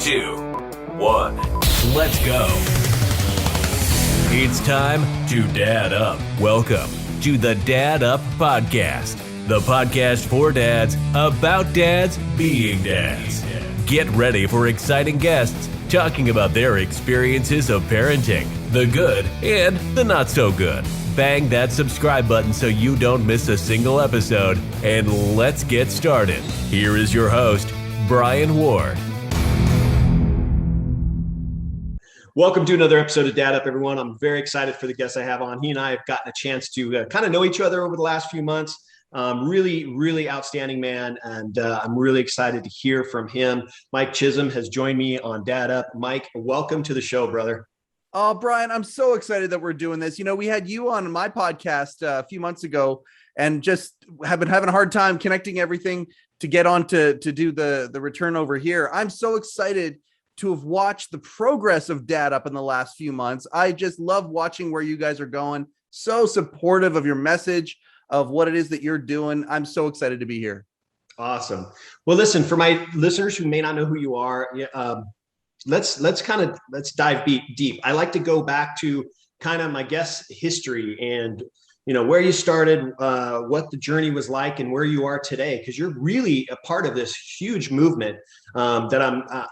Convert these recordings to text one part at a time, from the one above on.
2, 1. Let's go. It's time to Dad Up. Welcome to the Dad Up Podcast, the podcast for dads about dads being dads. Get ready for exciting guests talking about their experiences of parenting, the good and the not so good. Bang that subscribe button so you don't miss a single episode, and let's get started. Here is your host, Bryan Ward. Welcome to another episode of Dad Up, everyone. I'm very excited for the guest I have on. He and I have gotten a chance to kind of know each other over the last few months. Really outstanding man, and I'm really excited to hear from him. Mike Chisholm has joined me on Dad Up. Mike, welcome to the show, brother. Oh, Bryan, I'm so excited that we're doing this. You know, we had you on my podcast a few months ago and just have been having a hard time connecting everything to get on to do the return over here. I'm so excited to have watched the progress of Dad Up in the last few months. I just love watching where you guys are going. So supportive of your message, of what it is that you're doing. I'm so excited to be here. Awesome. Well, listen, for my listeners who may not know who you are, let's dive deep. I like to go back to kind of my guest's history and, you know, where you started, what the journey was like and where you are today, because you're really a part of this huge movement that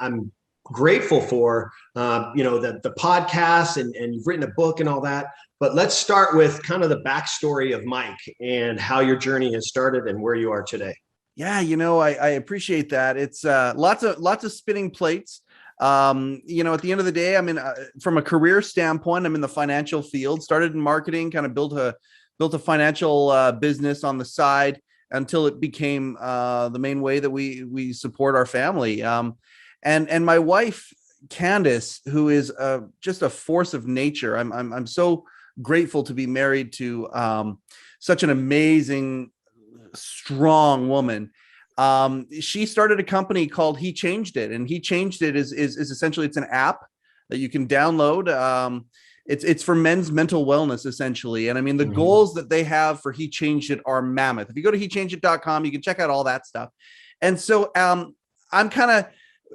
I'm grateful for, the podcast and you've written a book and all that. But let's start with kind of the backstory of Mike and how your journey has started and where you are today. Yeah, you know, I appreciate that. It's lots of spinning plates. At the end of the day, I mean, from a career standpoint, I'm in the financial field, started in marketing, kind of built a financial business on the side until it became the main way that we support our family. And my wife, Candace, who is just a force of nature. I'm so grateful to be married to such an amazing, strong woman. She started a company called He Changed It, and He Changed It is essentially, it's an app that you can download. It's for men's mental wellness, essentially. And I mean, the goals that they have for He Changed It are mammoth. If you go to hechangedit.com, you can check out all that stuff. And so I'm kind of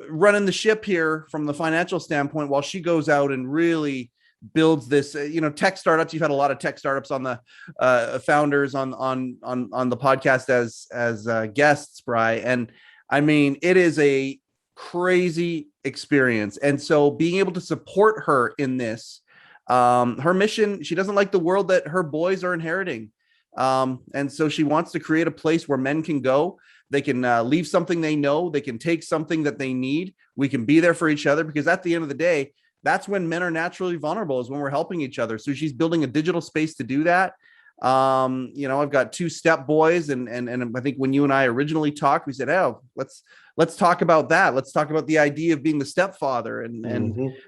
running the ship here from the financial standpoint while she goes out and really builds this, tech startups. You've had a lot of tech startups on the founders on the podcast as guests, Bryan. And I mean, it is a crazy experience. And so being able to support her in this, her mission, she doesn't like the world that her boys are inheriting. And so she wants to create a place where men can go. They can leave something they know. They can take something that they need. We can be there for each other, because at the end of the day, that's when men are naturally vulnerable, is when we're helping each other. So she's building a digital space to do that. I've got 2 step boys, and I think when you and I originally talked, we said, oh, let's talk about that. Let's talk about the idea of being the stepfather. And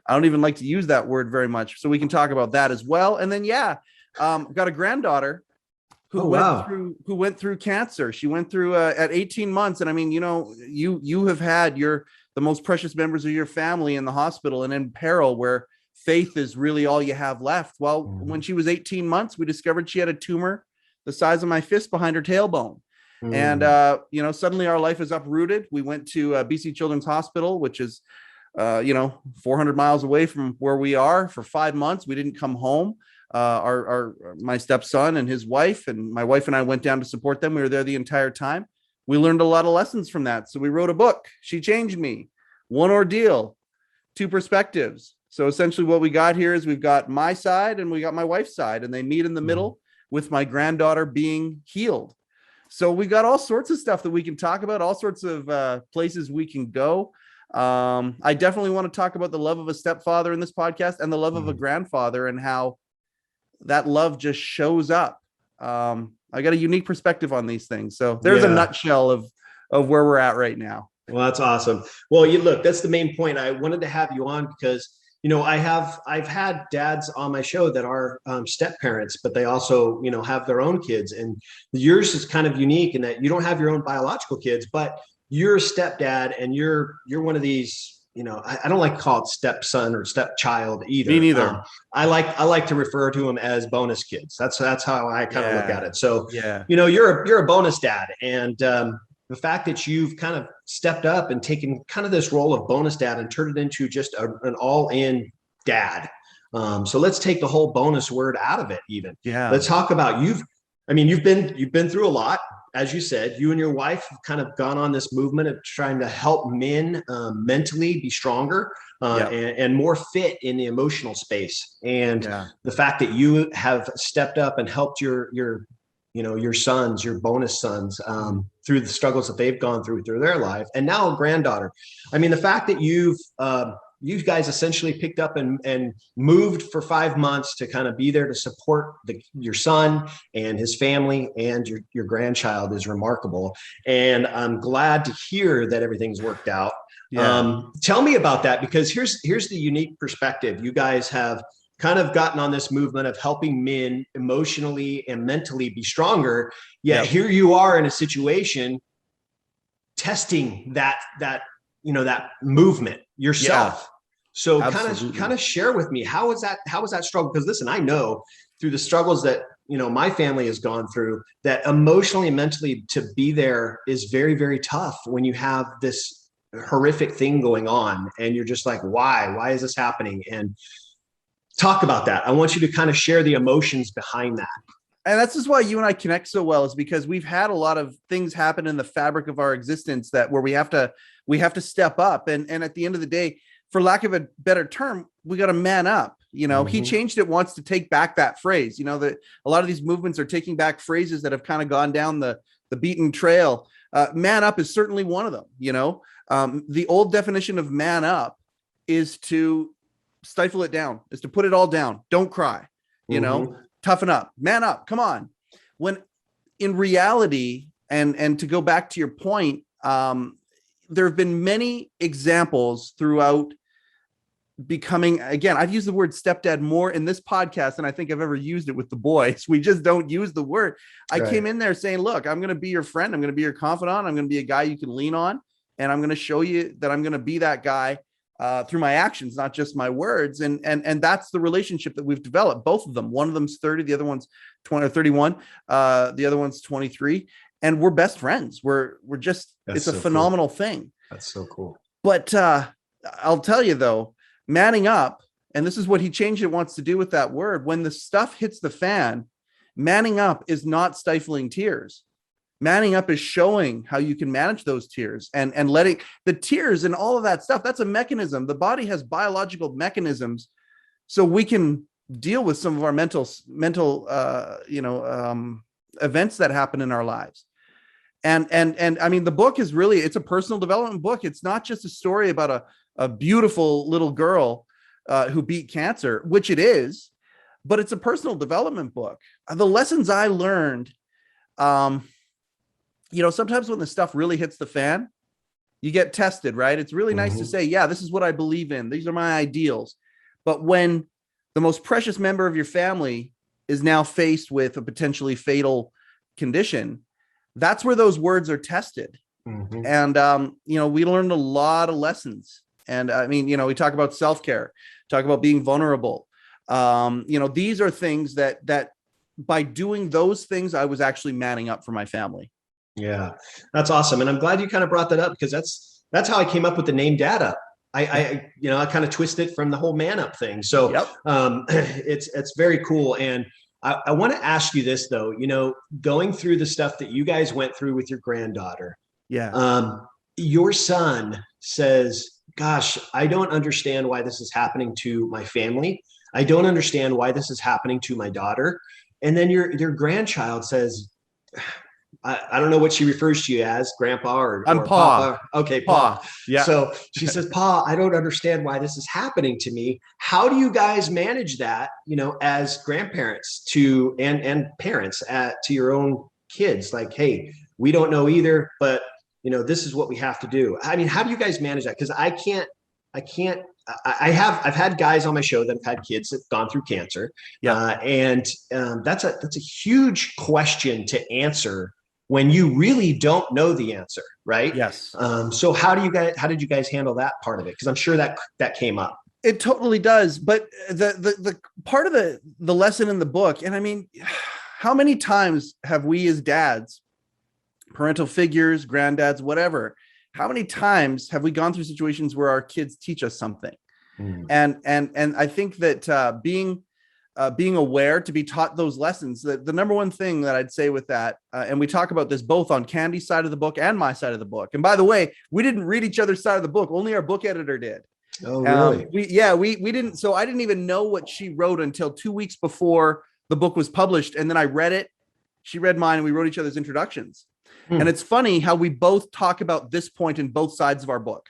I don't even like to use that word very much. So we can talk about that as well. And then, got a granddaughter who went through cancer. She went through at 18 months. And I mean, you have had the most precious members of your family in the hospital and in peril, where faith is really all you have left. Well, when she was 18 months, we discovered she had a tumor the size of my fist behind her tailbone. And, suddenly our life is uprooted. We went to BC Children's Hospital, which is, 400 miles away from where we are. For 5 months. We didn't come home. My stepson and his wife, and my wife and I went down to support them. We were there the entire time. We learned a lot of lessons from that. So we wrote a book, She Changed Me, 1 Ordeal, 2 Perspectives. So essentially what we got here is we've got my side and we got my wife's side, and they meet in the middle with my granddaughter being healed. So we got all sorts of stuff that we can talk about, all sorts of places we can go. I definitely want to talk about the love of a stepfather in this podcast, and the love of a grandfather, and how that love just shows up. I got a unique perspective on these things. So there's a nutshell of where we're at right now. Well, that's awesome. Well, look, that's the main point. I wanted to have you on because, I've had dads on my show that are step parents, but they also, have their own kids. And yours is kind of unique in that you don't have your own biological kids, but you're a stepdad, and you're one of these, I don't like to call it stepson or stepchild either. Me neither. I like to refer to them as bonus kids. That's how I kind of look at it. So, yeah, you're a bonus dad, and the fact that you've kind of stepped up and taken kind of this role of bonus dad and turned it into just an all-in dad. So let's take the whole bonus word out of it. Even let's talk about you've been through a lot. As you said, you and your wife have kind of gone on this movement of trying to help men mentally be stronger and more fit in the emotional space. And the fact that you have stepped up and helped your sons, your bonus sons, through the struggles that they've gone through their life, and now a granddaughter. I mean, the fact that you guys essentially picked up and moved for 5 months to kind of be there to support your son and his family and your grandchild is remarkable. And I'm glad to hear that everything's worked out. Tell me about that, because here's the unique perspective. You guys have kind of gotten on this movement of helping men emotionally and mentally be stronger. Yet here you are in a situation testing that movement yourself. So kind of share with me, how was that struggle? Because listen, I know through the struggles that my family has gone through, that emotionally and mentally to be there is very, very tough when you have this horrific thing going on and you're just like, why is this happening? And talk about that. I want you to kind of share the emotions behind that. And that's just why you and I connect so well, is because we've had a lot of things happen in the fabric of our existence where we have to step up. And at the end of the day, for lack of a better term, we got to man up. He changed it once to take back that phrase. That a lot of these movements are taking back phrases that have kind of gone down the beaten trail. Man up is certainly one of them. The old definition of man up is to stifle it down, is to put it all down. Don't cry, toughen up, man up, come on. When in reality, and to go back to your point, there have been many examples throughout becoming, again, I've used the word stepdad more in this podcast than I think I've ever used it with the boys. We just don't use the word. I came in there saying, look, I'm going to be your friend. I'm going to be your confidant. I'm going to be a guy you can lean on. And I'm going to show you that I'm going to be that guy through my actions, not just my words. And that's the relationship that we've developed. Both of them. One of them's 30, the other one's 20 or 31. The other one's 23. And we're best friends. We're just, it's a phenomenal thing. That's so cool. But I'll tell you though, manning up, and this is what he changed it wants to do with that word. When the stuff hits the fan, manning up is not stifling tears. Manning up is showing how you can manage those tears and letting the tears and all of that stuff. That's a mechanism. The body has biological mechanisms so we can deal with some of our mental events that happen in our lives. And I mean, the book is really, it's a personal development book. It's not just a story about a beautiful little girl who beat cancer, which it is, but it's a personal development book. The lessons I learned, sometimes when the stuff really hits the fan, you get tested, right? It's really nice to say, yeah, this is what I believe in. These are my ideals. But when the most precious member of your family is now faced with a potentially fatal condition, that's where those words are tested. And, we learned a lot of lessons. And I mean, we talk about self-care, talk about being vulnerable. These are things that by doing those things, I was actually manning up for my family. Yeah, that's awesome. And I'm glad you kind of brought that up, because that's how I came up with the name Dad Up. I kind of twisted from the whole man up thing. So it's very cool. And I want to ask you this though, going through the stuff that you guys went through with your granddaughter. Your son says, gosh, I don't understand why this is happening to my family. I don't understand why this is happening to my daughter. And then your grandchild says, I don't know what she refers to you as, grandpa or Pa. Papa. Okay, Pa. Yeah. So she says, Pa, I don't understand why this is happening to me. How do you guys manage that, as grandparents and parents to your own kids? Like, hey, we don't know either, but this is what we have to do. I mean, how do you guys manage that? Because I've had guys on my show that have had kids that have gone through cancer. And that's a huge question to answer when you really don't know the answer, right? Yes. So how did you guys handle that part of it? Because I'm sure that came up. It totally does. But the part of the lesson in the book, and I mean, how many times have we as dads parental figures, granddads, whatever. How many times have we gone through situations where our kids teach us something? And I think that being aware to be taught those lessons, the number one thing that I'd say with that, and we talk about this both on Candy's side of the book and my side of the book. And by the way, we didn't read each other's side of the book. Only our book editor did. Oh, really? We didn't. So I didn't even know what she wrote until 2 weeks before the book was published. And then I read it. She read mine and we wrote each other's introductions. And it's funny how we both talk about this point in both sides of our book.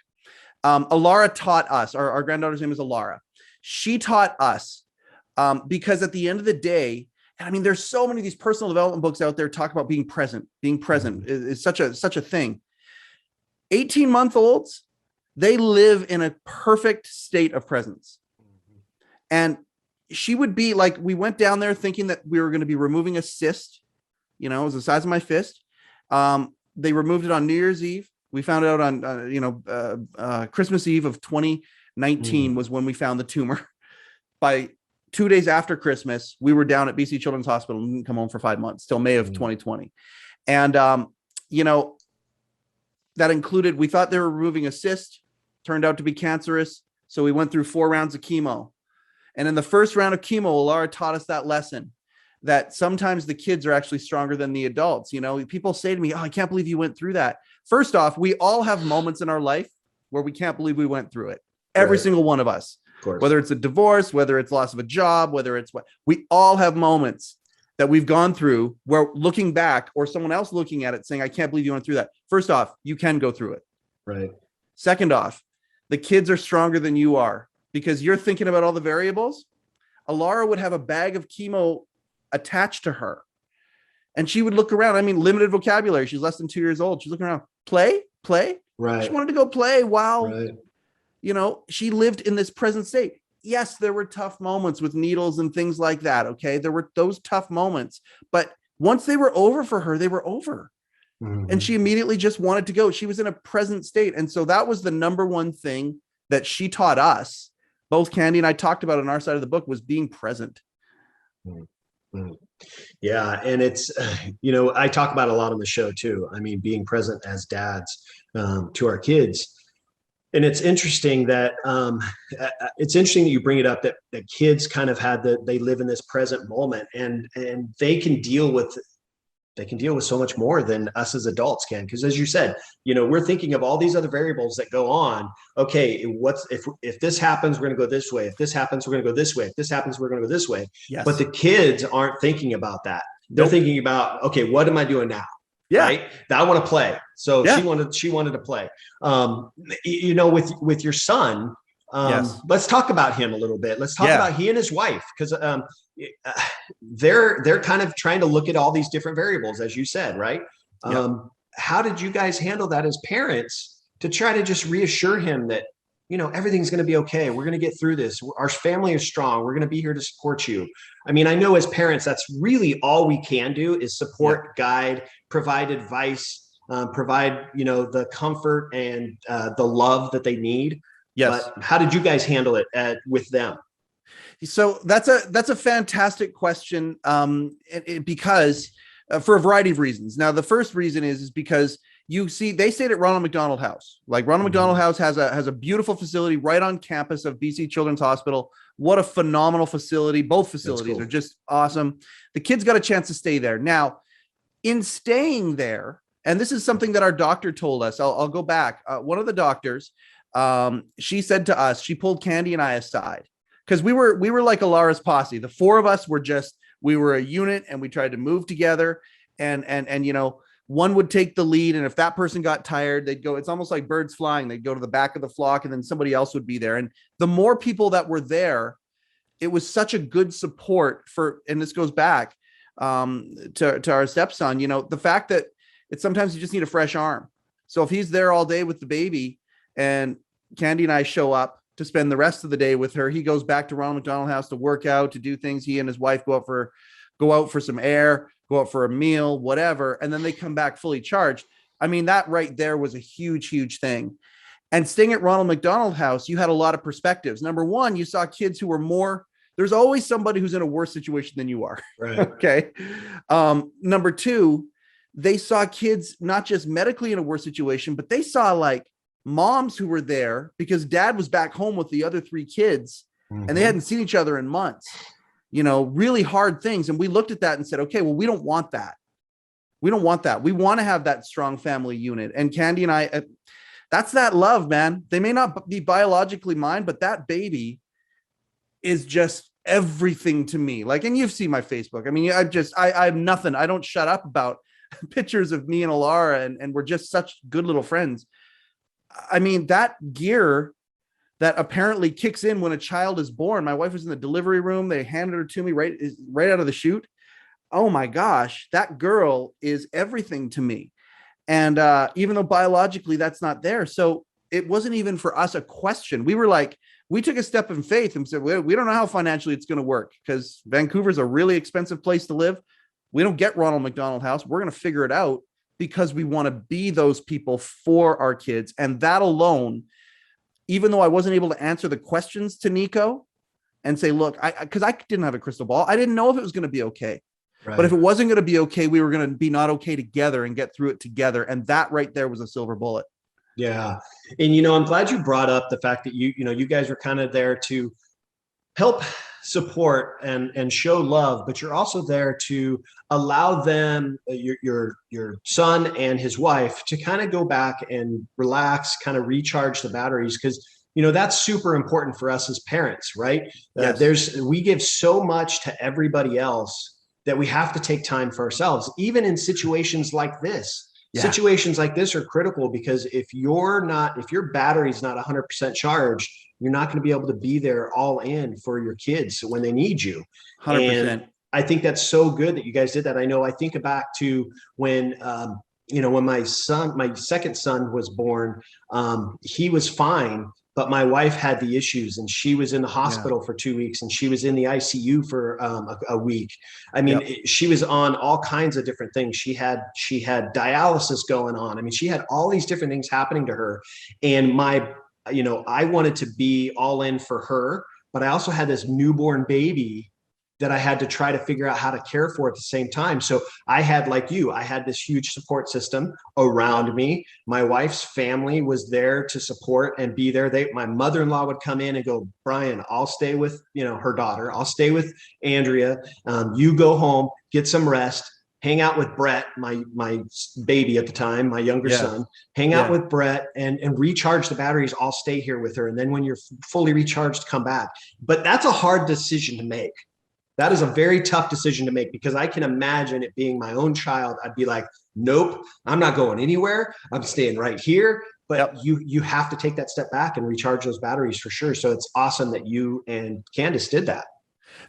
Alara taught us, our granddaughter's name is Alara. She taught us because at the end of the day, I mean, there's so many of these personal development books out there talk about being present. Being present is such a thing. 18-month-olds, they live in a perfect state of presence. And she would be like, we went down there thinking that we were going to be removing a cyst, it was the size of my fist. They removed it on New Year's Eve. We found out on, Christmas Eve of 2019 was when we found the tumor. By 2 days after Christmas, we were down at BC Children's Hospital and didn't come home for 5 months till May of 2020. And, that included, we thought they were removing a cyst, turned out to be cancerous. So we went through 4 rounds of chemo. And in the first round of chemo, Alara taught us that lesson, that sometimes the kids are actually stronger than the adults. People say to me, "Oh, I can't believe you went through that." First off, we all have moments in our life where we can't believe we went through it. Every single one of us, whether it's a divorce, whether it's loss of a job, whether it's what, we all have moments that we've gone through where looking back or someone else looking at it saying, "I can't believe you went through that." First off, you can go through it. Right. Second off, the kids are stronger than you are because you're thinking about all the variables. Alara would have a bag of chemo attached to her and she would look around. I mean, limited vocabulary. She's less than 2 years old. She's looking around, play. Right. She wanted to go play while, she lived in this present state. Yes, there were tough moments with needles and things like that. Okay. There were those tough moments, but once they were over for her, they were over. And she immediately just wanted to go. She was in a present state. And so that was the number one thing that she taught us. Both Candy and I talked about on our side of the book was being present. Yeah. And it's, I talk about a lot on the show too. I mean, being present as dads to our kids. And it's interesting that you bring it up that kids kind of they live in this present moment and they can deal with so much more than us as adults can. Because as you said, we're thinking of all these other variables that go on. Okay, if this happens, we're going to go this way. If this happens, we're going to go this way. If this happens, we're going to go this way. Yes. But the kids aren't thinking about that. They're thinking about, okay, what am I doing now? Yeah. Right. I want to play. So she wanted to play. With your son, let's talk about him a little bit. Let's talk about he and his wife, because they're kind of trying to look at all these different variables, as you said, right? How did you guys handle that as parents to try to just reassure him that, everything's going to be okay. We're going to get through this. Our family is strong. We're going to be here to support you. I mean, I know as parents, that's really all we can do is support, guide, provide advice, provide, the comfort and the love that they need. Yes. But how did you guys handle it with them? So that's a fantastic question. Because for a variety of reasons. Now, the first reason is because they stayed at Ronald McDonald House. Like Ronald McDonald House has a beautiful facility right on campus of BC Children's Hospital. What a phenomenal facility. Both facilities are just awesome. The kids got a chance to stay there. Now, in staying there, and this is something that our doctor told us, I'll go back. One of the doctors, she said to us, she pulled Candy and I aside because we were like Alara's posse. The four of us we were a unit and we tried to move together and one would take the lead. And if that person got tired, they'd go, it's almost like birds flying. They'd go to the back of the flock and then somebody else would be there. And the more people that were there, it was such a good support and this goes back to our stepson, the fact that sometimes you just need a fresh arm. So if he's there all day with the baby and Candy and I show up to spend the rest of the day with her, he goes back to Ronald McDonald House to work out, to do things. He and his wife go out for some air, go out for a meal, whatever. And then they come back fully charged. I mean, that right there was a huge, huge thing. And staying at Ronald McDonald House, you had a lot of perspectives. Number one, you saw kids who were there's always somebody who's in a worse situation than you are. Right. Okay. Number two, they saw kids not just medically in a worse situation, but they saw like moms who were there because dad was back home with the other 3 kids and they hadn't seen each other in months, really hard things. And we looked at that and said, okay, well, we don't want that. We don't want that. We want to have that strong family unit. And Candy and I, that's that love, man. They may not be biologically mine, but that baby is just everything to me. Like, and you've seen my Facebook. I mean, I have nothing. I don't shut up about pictures of me and Alara, and we're just such good little friends. I mean, that gear that apparently kicks in when a child is born. My wife was in the delivery room. They handed her to me right out of the chute. Oh my gosh, that girl is everything to me. And even though biologically that's not there. So it wasn't even for us a question. We took a step in faith and said, we don't know how financially it's going to work because Vancouver's a really expensive place to live. We don't get Ronald McDonald House. We're going to figure it out because we want to be those people for our kids. And that alone, even though I wasn't able to answer the questions to Nico and say, look, because I didn't have a crystal ball. I didn't know if it was going to be okay. Right. But if it wasn't going to be okay, we were going to be not okay together and get through it together. And that right there was a silver bullet. Yeah. And, I'm glad you brought up the fact that you guys were kind of there to help support and show love, but you're also there to allow them, your son and his wife, to kind of go back and relax, kind of recharge the batteries. Because, that's super important for us as parents, right? Yes. We give so much to everybody else that we have to take time for ourselves, even in situations like this. Yeah. Situations like this are critical because if your battery's not 100% charged, you're not going to be able to be there all in for your kids when they need you. 100%. And I think that's so good that you guys did that. I think back to when, when my second son was born, he was fine. But my wife had the issues and she was in the hospital for 2 weeks and she was in the ICU for a week. I mean, she was on all kinds of different things. She had dialysis going on. I mean, she had all these different things happening to her. And I wanted to be all in for her, but I also had this newborn baby that I had to try to figure out how to care for at the same time. So I had, like you, I had this huge support system around me. My wife's family was there to support and be there. My mother-in-law would come in and go, Bryan, I'll stay with, her daughter. I'll stay with Andrea. You go home, get some rest, hang out with Brett, my baby at the time, my younger son, hang out with Brett and recharge the batteries. I'll stay here with her. And then when you're fully recharged, come back. But that's a hard decision to make. That is a very tough decision to make because I can imagine it being my own child. I'd be like, nope, I'm not going anywhere. I'm staying right here. But you have to take that step back and recharge those batteries for sure. So it's awesome that you and Candace did that.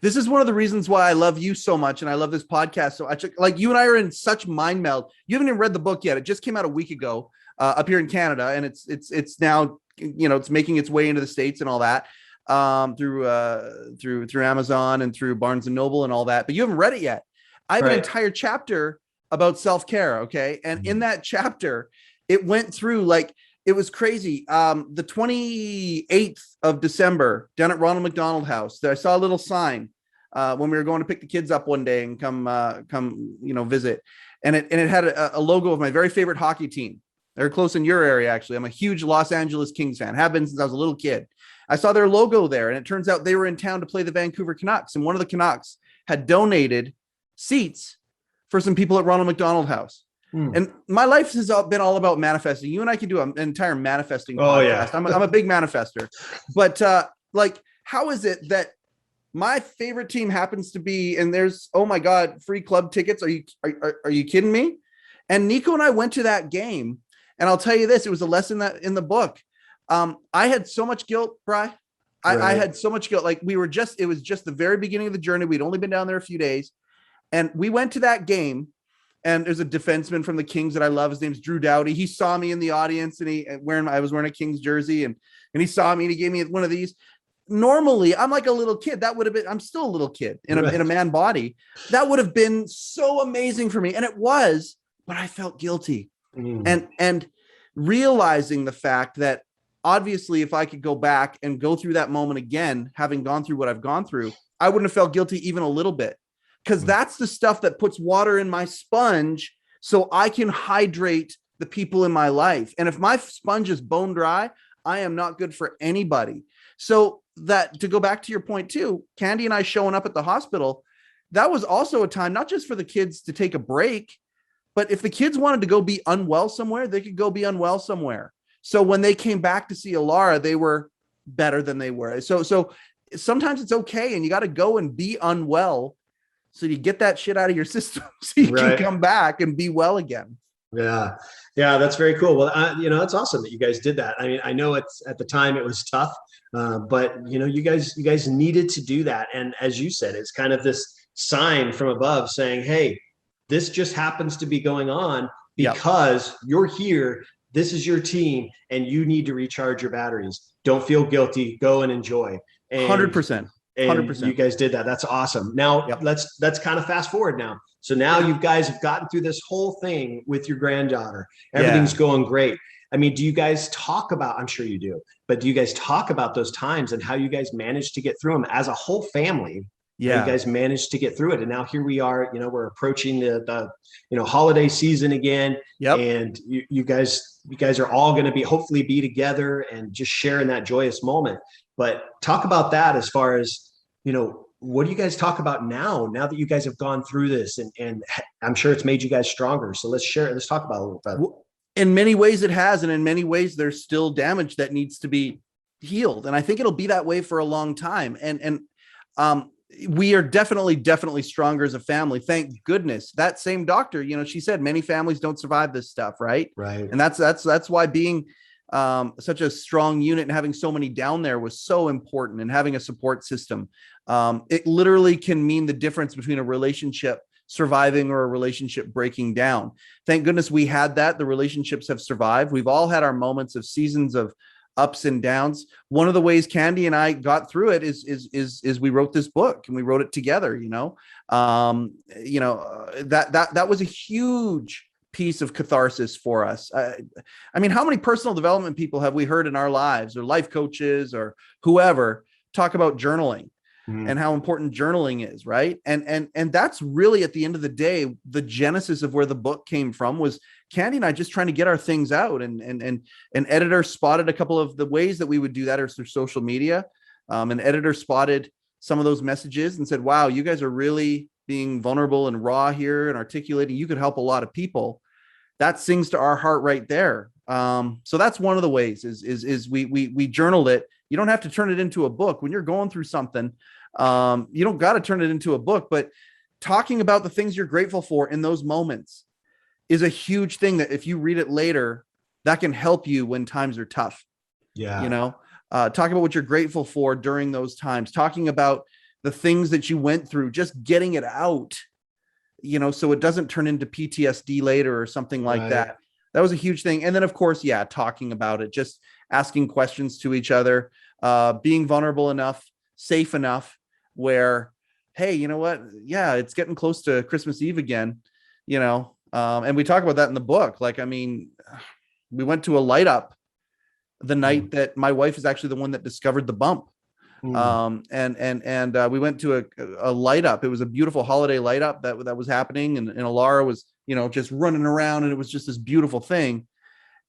This is one of the reasons why I love you so much. And I love this podcast so much. Like you and I are in such mind meld. You haven't even read the book yet. It just came out a week ago up here in Canada. And it's now, it's making its way into the States and all that. Through Amazon and through Barnes and Noble and all that, but you haven't read it yet. I have an entire chapter about self-care. Okay. And in that chapter, it went through it was crazy. The 28th of December down at Ronald McDonald House, I saw a little sign when we were going to pick the kids up one day and come visit. And it had a logo of my very favorite hockey team. They're close in your area. Actually, I'm a huge Los Angeles Kings fan, have been since I was a little kid. I saw their logo there, and it turns out they were in town to play the Vancouver Canucks, and one of the Canucks had donated seats for some people at Ronald McDonald House. And my life has been all about manifesting. You and I can do an entire manifesting podcast. Yeah. I'm a big manifester. But how is it that my favorite team happens to be, and there's, oh my God, free club tickets? Are you kidding me? And Nico and I went to that game, and I'll tell you this, it was a lesson that in the book. I had so much guilt, Bri. I had so much guilt. It was just the very beginning of the journey. We'd only been down there a few days, and we went to that game, and there's a defenseman from the Kings that I love. His name's Drew Doughty. He saw me in the audience, and I was wearing a Kings jersey, and he saw me and he gave me one of these. Normally I'm like a little kid. I'm still a little kid in a man body. That would have been so amazing for me. And it was, but I felt guilty. And realizing the fact that obviously, if I could go back and go through that moment again, having gone through what I've gone through, I wouldn't have felt guilty even a little bit, because that's the stuff that puts water in my sponge so I can hydrate the people in my life. And if my sponge is bone dry, I am not good for anybody. So that, to go back to your point too, Candy and I showing up at the hospital, that was also a time, not just for the kids to take a break, but if the kids wanted to go be unwell somewhere, they could go be unwell somewhere. So when they came back to see Alara, they were better than they were. So sometimes it's okay. And you got to go and be unwell so you get that shit out of your system so you can come back and be well again. Yeah. Yeah. That's very cool. Well, it's awesome that you guys did that. I mean, I know it's, at the time it was tough, but you guys needed to do that. And as you said, it's kind of this sign from above saying, hey, this just happens to be going on because you're here. This is your team and you need to recharge your batteries. Don't feel guilty. Go and enjoy. 100%. 100%. You guys did that. That's awesome. Now let's kind of fast forward now. So now you guys have gotten through this whole thing with your granddaughter. Everything's going great. I mean, do you guys talk about, I'm sure you do, but do you guys talk about those times and how you guys managed to get through them as a whole family? Yeah. You guys managed to get through it. And now here we are, we're approaching the holiday season again. And you guys are all going to hopefully be together and just sharing that joyous moment. But talk about that as far as, what do you guys talk about now that you guys have gone through this, and I'm sure it's made you guys stronger. So let's talk about it a little bit. In many ways it has. And in many ways there's still damage that needs to be healed. And I think it'll be that way for a long time. And we are definitely stronger as a family. Thank goodness. That same doctor, she said many families don't survive this stuff. Right. And that's why being such a strong unit and having so many down there was so important, and having a support system. It literally can mean the difference between a relationship surviving or a relationship breaking down. Thank goodness we had that. The relationships have survived. We've all had our moments of seasons of ups and downs. One of the ways Candy and I got through it is we wrote this book, and we wrote it together. That was a huge piece of catharsis for us. I mean, how many personal development people have we heard in our lives, or life coaches or whoever, talk about journaling and how important journaling is, right? And that's really, at the end of the day, the genesis of where the book came from was Candy and I just trying to get our things out, and an editor spotted a couple of the ways that we would do that are through social media. An editor spotted some of those messages and said, wow, you guys are really being vulnerable and raw here and articulating. You could help a lot of people. That sings to our heart right there. So that's one of the ways is we journaled it. You don't have to turn it into a book when you're going through something. You don't got to turn it into a book, but talking about the things you're grateful for in those moments is a huge thing that if you read it later, that can help you when times are tough. Yeah. Talking about what you're grateful for during those times, talking about the things that you went through, just getting it out, so it doesn't turn into PTSD later or something like that. That was a huge thing. And then of course, talking about it, just asking questions to each other, being vulnerable enough, safe enough where, hey, you know what? Yeah, it's getting close to Christmas Eve again, and we talk about that in the book. Like, I mean, we went to a light up the night that my wife is actually the one that discovered the bump. We went to a light up. It was a beautiful holiday light up that was happening. And Alara was, just running around, and it was just this beautiful thing.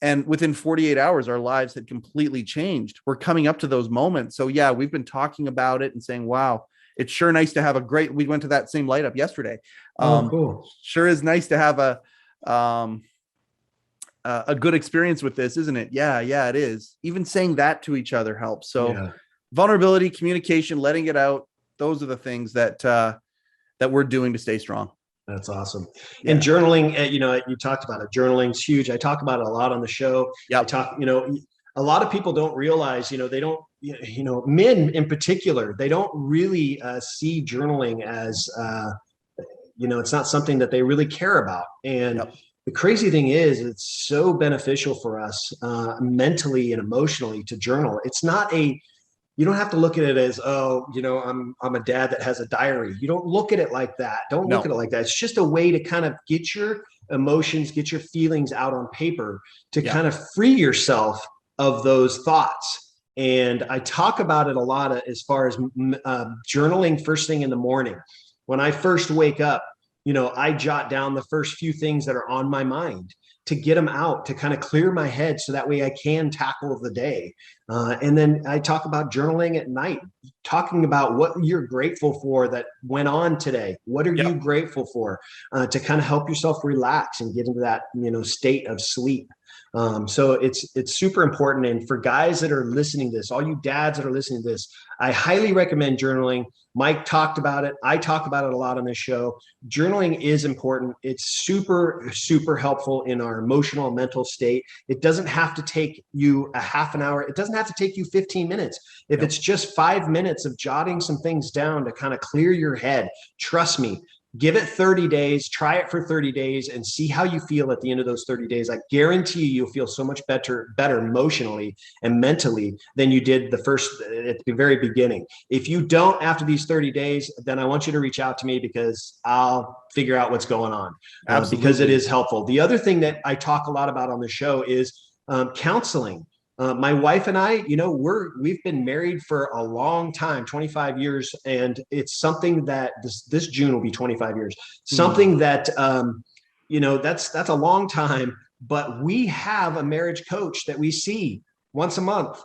And within 48 hours, our lives had completely changed. We're coming up to those moments. So yeah, we've been talking about it and saying, wow, it's sure nice to have we went to that same light up yesterday. Cool. Sure is nice to have a good experience with this, isn't it? Yeah, it is. Even saying that to each other helps. So vulnerability, communication, letting it out. Those are the things that we're doing to stay strong. That's awesome. Yeah. And journaling, you talked about it. Journaling's huge. I talk about it a lot on the show. I talk, a lot of people don't realize, they don't, men in particular, they don't really see journaling as, it's not something that they really care about. And the crazy thing is, it's so beneficial for us mentally and emotionally to journal. It's not you don't have to look at it as, I'm a dad that has a diary. You don't look at it like that. Don't look at it like that. It's just a way to kind of get your emotions, get your feelings out on paper to kind of free yourself of those thoughts. And I talk about it a lot as far as journaling first thing in the morning. When I first wake up, I jot down the first few things that are on my mind to get them out, to kind of clear my head so that way I can tackle the day. And then I talk about journaling at night, talking about what you're grateful for that went on today. What are you grateful for, to kind of help yourself relax and get into that, state of sleep. So it's super important. And for guys that are listening to this, all you dads that are listening to this, I highly recommend journaling. Mike talked about it. I talk about it a lot on this show. Journaling is important. It's super, super helpful in our emotional and mental state. It doesn't have to take you a half an hour. It doesn't have to take you 15 minutes. If it's just 5 minutes of jotting some things down to kind of clear your head, trust me, give it 30 days, try it for 30 days and see how you feel at the end of those 30 days. I guarantee you'll feel so much better emotionally and mentally than you did at the very beginning. If you don't after these 30 days, then I want you to reach out to me because I'll figure out what's going on. Because it is helpful. The other thing that I talk a lot about on the show is counseling. My wife and I, we've been married for a long time, 25 years. And it's something that this June will be 25 years, something that, that's a long time, but we have a marriage coach that we see once a month.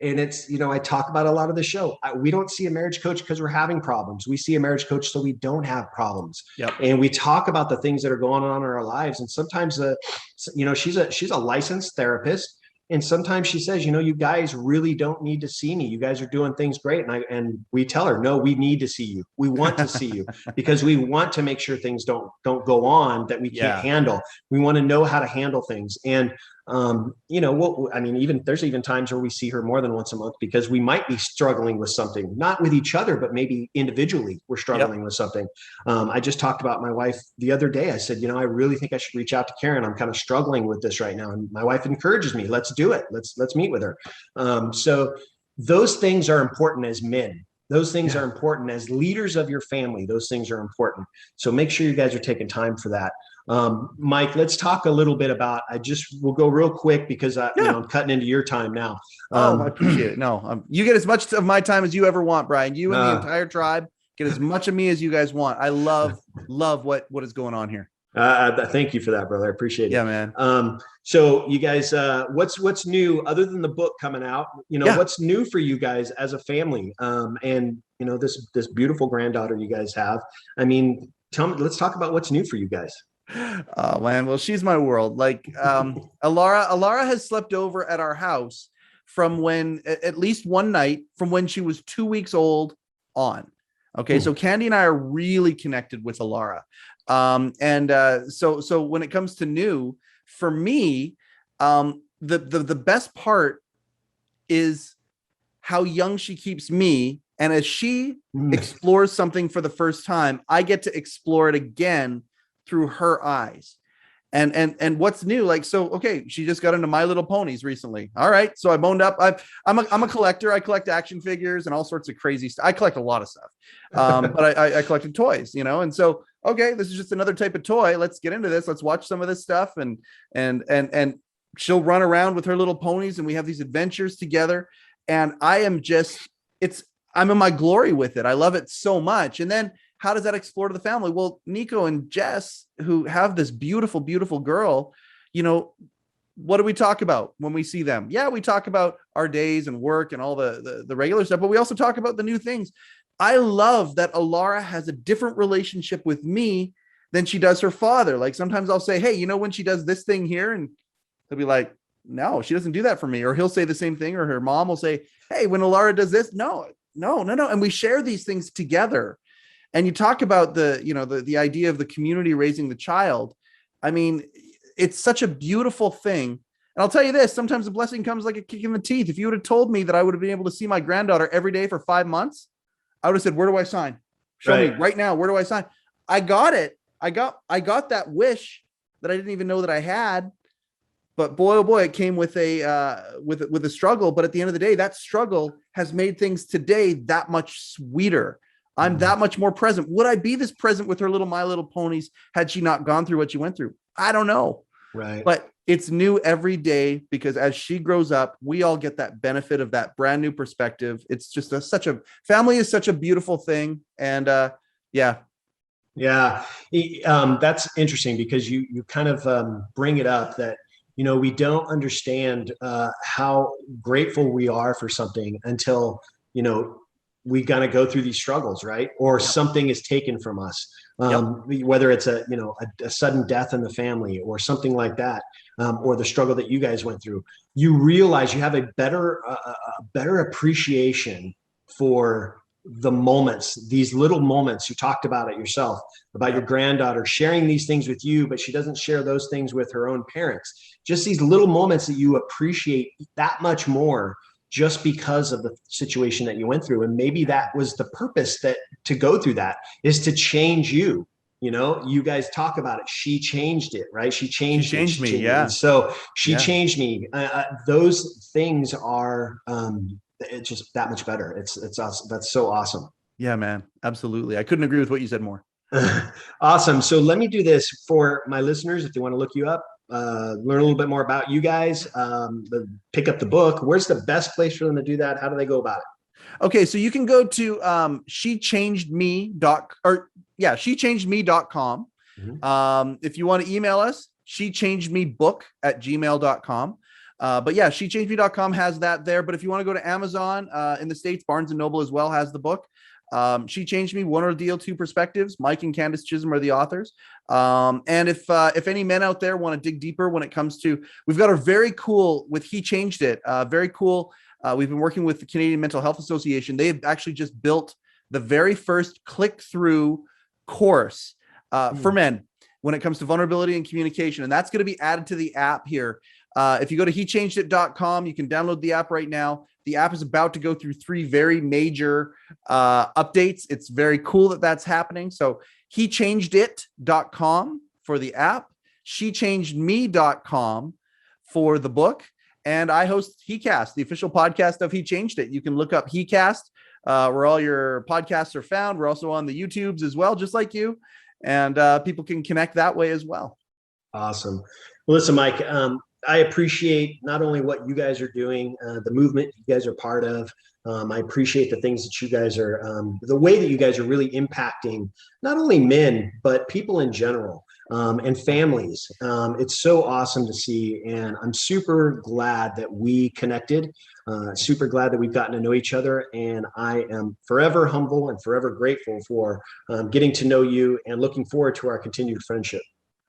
And it's, I talk about a lot of the show. We don't see a marriage coach because we're having problems. We see a marriage coach so we don't have problems. And we talk about the things that are going on in our lives. And sometimes, she's a licensed therapist. And sometimes she says, you guys really don't need to see me. You guys are doing things great. And we tell her, no, we need to see you. We want to see you because we want to make sure things don't go on that we can't handle. We want to know how to handle things. And, there's even times where we see her more than once a month because we might be struggling with something, not with each other, but maybe individually we're struggling with something. I just talked about my wife the other day. I said, I really think I should reach out to Karen. I'm kind of struggling with this right now. And my wife encourages me, let's do it. Let's meet with her. So those things are important as men. Those things are important as leaders of your family. Those things are important. So make sure you guys are taking time for that. Mike, let's talk a little bit about, we'll go real quick because I'm cutting into your time now. I appreciate it. No, you get as much of my time as you ever want, Bryan. You and the entire tribe get as much of me as you guys want. I love what is going on here. Thank you for that, brother. I appreciate it. Yeah, man. So you guys, what's new other than the book coming out? What's new for you guys as a family? And this beautiful granddaughter you guys have. I mean, let's talk about what's new for you guys. Oh man, well, she's my world. Like Alara has slept over at our house from when, at least one night, from when she was 2 weeks old on. Okay, so Candy and I are really connected with Alara. So when it comes to new, for me, the best part is how young she keeps me. And as she explores something for the first time, I get to explore it again through her eyes. And what's new? Like, so, okay, she just got into My Little Ponies recently. All right. So I boned up. I'm a collector. I collect action figures and all sorts of crazy stuff. I collect a lot of stuff. But I collected toys, and so, okay, this is just another type of toy. Let's get into this. Let's watch some of this stuff. And she'll run around with her little ponies and we have these adventures together. And I'm in my glory with it. I love it so much. And then how does that explore to the family? Well, Nico and Jess, who have this beautiful, beautiful girl, what do we talk about when we see them? Yeah, we talk about our days and work and all the regular stuff, but we also talk about the new things. I love that Alara has a different relationship with me than she does her father. Like sometimes I'll say, hey, when she does this thing here, and he'll be like, no, she doesn't do that for me. Or he'll say the same thing, or her mom will say, hey, when Alara does this, no. And we share these things together. And you talk about the idea of the community raising the child. I mean, it's such a beautiful thing. And I'll tell you this, sometimes the blessing comes like a kick in the teeth. If you would have told me that I would have been able to see my granddaughter every day for 5 months, I would have said, where do I sign? Show me right now. Where do I sign? I got it. I got that wish that I didn't even know that I had. But boy, oh boy, it came with a struggle. But at the end of the day, that struggle has made things today that much sweeter. I'm that much more present. Would I be this present with her little My Little Ponies had she not gone through what she went through? I don't know. Right. But it's new every day because as she grows up, we all get that benefit of that brand new perspective. It's just such a family is such a beautiful thing. And Yeah. That's interesting because you kind of bring it up that, we don't understand how grateful we are for something until, we got to go through these struggles, right? Or Yep. something is taken from us, Yep. whether it's a sudden death in the family or something like that, or the struggle that you guys went through. You realize you have a better appreciation for the moments, these little moments. You talked about it yourself, about your granddaughter sharing these things with you, but she doesn't share those things with her own parents. Just these little moments that you appreciate that much more just because of the situation that you went through. And maybe that was the purpose, that to go through that is to change you. You guys talk about it. She changed it, right? She changed me. Yeah. Yeah. So she changed me. Those things are, it's just that much better. It's awesome. That's so awesome. Yeah, man. Absolutely. I couldn't agree with what you said more. Awesome. So let me do this for my listeners. If they want to look you up, learn a little bit more about you guys, pick up the book. Where's the best place for them to do that? How do they go about it? Okay. So you can go to shechangedme.com. Mm-hmm. If you want to email us, shechangedmebook@gmail.com. But yeah, shechangedme.com has that there. But if you want to go to Amazon, in the States, Barnes & Noble as well has the book. She Changed Me, One Ordeal, Two Perspectives. Mike and Candace Chisholm are the authors. And if any men out there want to dig deeper when it comes to, we've got a very cool with He Changed It. Very cool. We've been working with the Canadian Mental Health Association. They've actually just built the very first click-through course for men when it comes to vulnerability and communication. And that's going to be added to the app here. If you go to hechangedit.com, you can download the app right now. The app is about to go through 3 very major updates. It's very cool that that's happening. So hechangedit.com for the app, shechangedme.com for the book. And I host HeCast, the official podcast of He Changed It. You can look up HeCast where all your podcasts are found. We're also on the YouTubes as well, just like you. And people can connect that way as well. Awesome. Well, listen, Mike, I appreciate not only what you guys are doing, the movement you guys are part of. I appreciate the things that you guys are, the way that you guys are really impacting not only men, but people in general, and families. It's so awesome to see. And I'm super glad that we connected, super glad that we've gotten to know each other. And I am forever humble and forever grateful for getting to know you and looking forward to our continued friendship.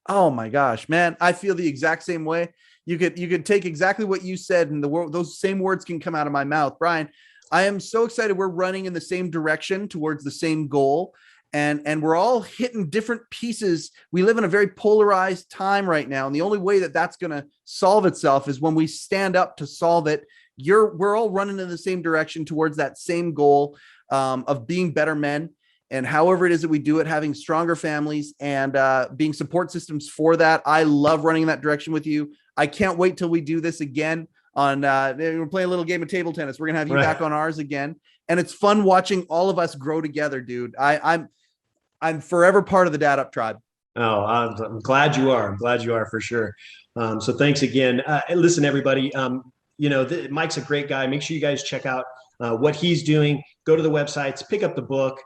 Oh my gosh, man. I feel the exact same way. You could take exactly what you said and those same words can come out of my mouth. Bryan, I am so excited. We're running in the same direction towards the same goal. And we're all hitting different pieces. We live in a very polarized time right now. And the only way that that's going to solve itself is when we stand up to solve it. We're all running in the same direction towards that same goal of being better men. And however it is that we do it, having stronger families and being support systems for that. I love running in that direction with you. I can't wait till we do this again on, we're playing a little game of table tennis. We're going to have you back on ours again. And it's fun watching all of us grow together, dude. I'm forever part of the Dad Up tribe. Oh, I'm glad you are. I'm glad you are for sure. So thanks again. Listen, everybody, Mike's a great guy. Make sure you guys check out what he's doing. Go to the websites, pick up the book.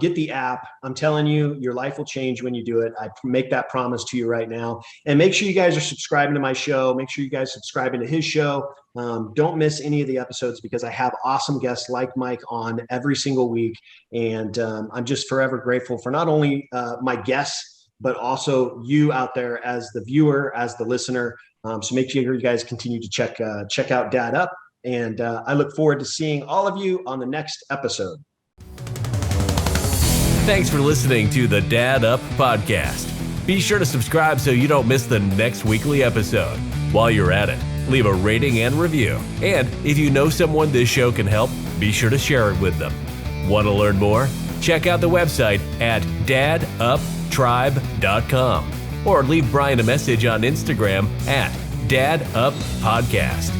Get the app. I'm telling you, your life will change when you do it. I make that promise to you right now. And make sure you guys are subscribing to my show. Make sure you guys subscribing to his show. Don't miss any of the episodes because I have awesome guests like Mike on every single week. And I'm just forever grateful for not only my guests, but also you out there as the viewer, as the listener. So make sure you guys continue to check out Dad Up. And I look forward to seeing all of you on the next episode. Thanks for listening to the Dad Up Podcast. Be sure to subscribe so you don't miss the next weekly episode. While you're at it, leave a rating and review. And if you know someone this show can help, be sure to share it with them. Want to learn more? Check out the website at daduptribe.com or leave Bryan a message on Instagram at daduppodcast.